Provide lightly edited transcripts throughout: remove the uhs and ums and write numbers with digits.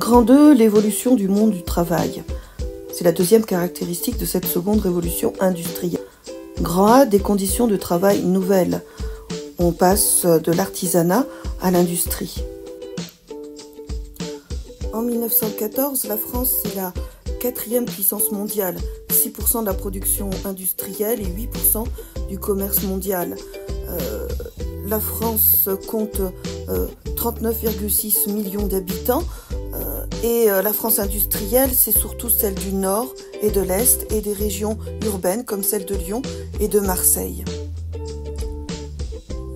Grand 2, l'évolution du monde du travail. C'est la deuxième caractéristique de cette seconde révolution industrielle. Grand A, des conditions de travail nouvelles. On passe de l'artisanat à l'industrie. En 1914, la France est la quatrième puissance mondiale, 6% de la production industrielle et 8% du commerce mondial. La France compte 39,6 millions d'habitants et la France industrielle, c'est surtout celle du Nord et de l'Est et des régions urbaines comme celle de Lyon et de Marseille.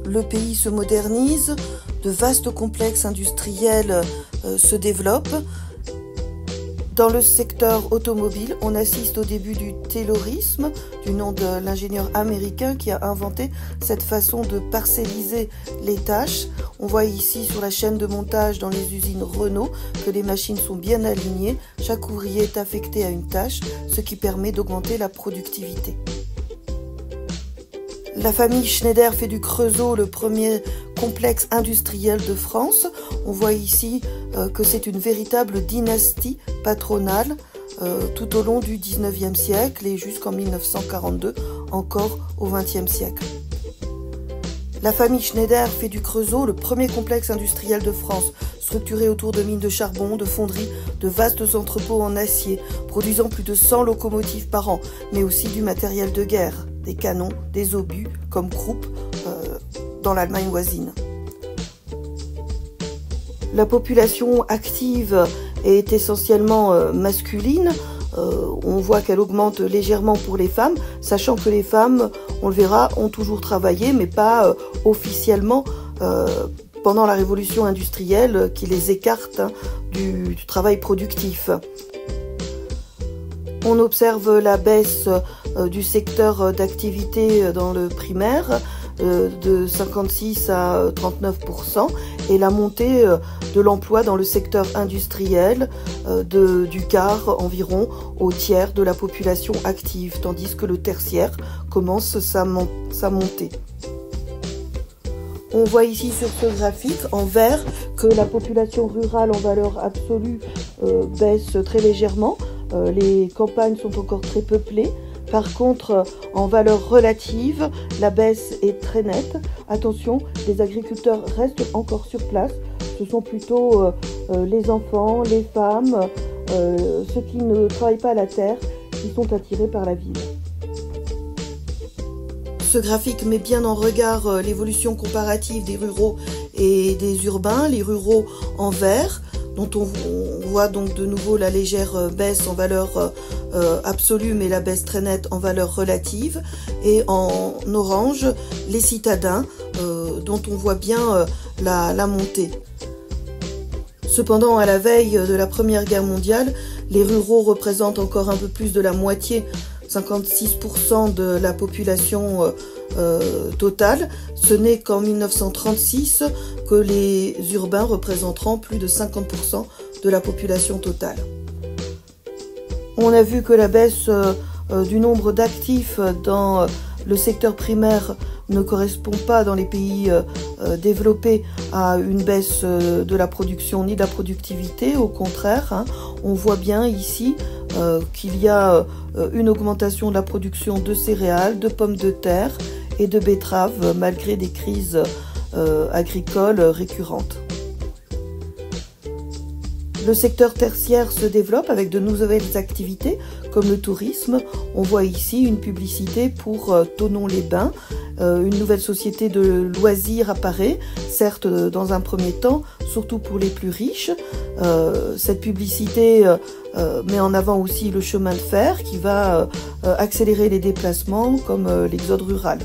Le pays se modernise, de vastes complexes industriels se développent. Dans le secteur automobile, on assiste au début du taylorisme, du nom de l'ingénieur américain qui a inventé cette façon de parcelliser les tâches. On voit ici sur la chaîne de montage dans les usines Renault que les machines sont bien alignées. Chaque ouvrier est affecté à une tâche, ce qui permet d'augmenter la productivité. La famille Schneider fait du Creusot le premier complexe industriel de France. On voit ici que c'est une véritable dynastie patronale tout au long du 19e siècle et jusqu'en 1942, encore au 20e siècle. La famille Schneider fait du Creusot le premier complexe industriel de France, structuré autour de mines de charbon, de fonderies, de vastes entrepôts en acier, produisant plus de 100 locomotives par an, mais aussi du matériel de guerre, des canons, des obus, comme Krupp dans l'Allemagne voisine. La population active est essentiellement masculine. On voit qu'elle augmente légèrement pour les femmes, sachant que les femmes, on le verra, ont toujours travaillé, mais pas officiellement pendant la révolution industrielle qui les écarte du travail productif. On observe la baisse du secteur d'activité dans le primaire de 56 à 39% et la montée de l'emploi dans le secteur industriel du quart environ au tiers de la population active, tandis que le tertiaire commence sa montée. On voit ici sur ce graphique en vert que la population rurale en valeur absolue baisse très légèrement. Les campagnes sont encore très peuplées. Par contre, en valeur relative, la baisse est très nette. Attention, les agriculteurs restent encore sur place. Ce sont plutôt les enfants, les femmes, ceux qui ne travaillent pas la terre, qui sont attirés par la ville. Ce graphique met bien en regard l'évolution comparative des ruraux et des urbains. Les ruraux en vert, dont on voit donc de nouveau la légère baisse en valeur absolue, mais la baisse très nette en valeur relative. Et en orange, les citadins, dont on voit bien la montée. Cependant, à la veille de la Première Guerre mondiale, les ruraux représentent encore un peu plus de la moitié, 56% de la population totale. Ce n'est qu'en 1936 que les urbains représenteront plus de 50% de la population totale. On a vu que la baisse du nombre d'actifs dans le secteur primaire ne correspond pas dans les pays développés à une baisse de la production ni de la productivité. Au contraire, on voit bien ici qu'il y a une augmentation de la production de céréales, de pommes de terre et de betteraves malgré des crises agricoles récurrentes. Le secteur tertiaire se développe avec de nouvelles activités comme le tourisme. On voit ici une publicité pour Thonon-les-Bains. Une nouvelle société de loisirs apparaît, certes dans un premier temps, surtout pour les plus riches. Cette publicité met en avant aussi le chemin de fer qui va accélérer les déplacements comme l'exode rural.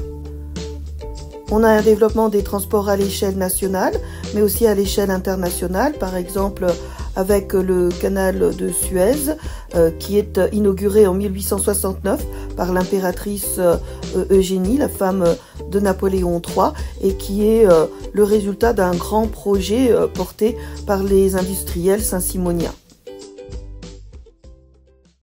On a un développement des transports à l'échelle nationale, mais aussi à l'échelle internationale, par exemple avec le canal de Suez qui est inauguré en 1869 par l'impératrice Eugénie, la femme de Napoléon III, et qui est le résultat d'un grand projet porté par les industriels saint-simoniens.